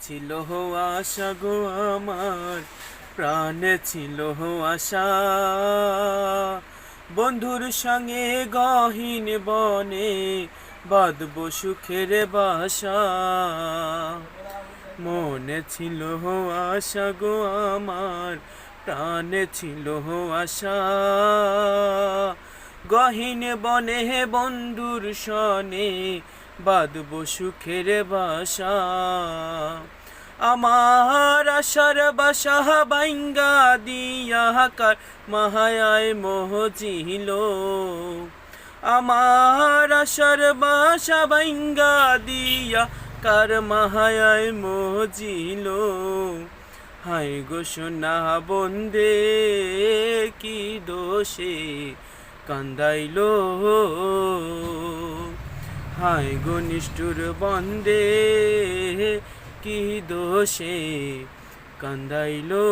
ছিল আশা গো আমার, প্রাণে ছিল আশা, বন্ধুর সঙ্গে গহীন বনে বাঁধব সুখের বাসা। মনে ছিল আশা গো আমার, প্রাণে ছিল আশা, গহীন বনে বন্ধুর সনে বাঁধব সুখের বাসা। আমার আশার বাসা বাইঙ্গা দিয়া কার মাহায় মোহজিল, আমার আশার বাসা বাইঙ্গা দিয়া কার মাহায় মোহজিল। হায় গো সোনা বন্দে কি দোষে কান্দাইলো, হায় গো নিষ্ঠুর বন্দে কি দোষে কান্দাইলো।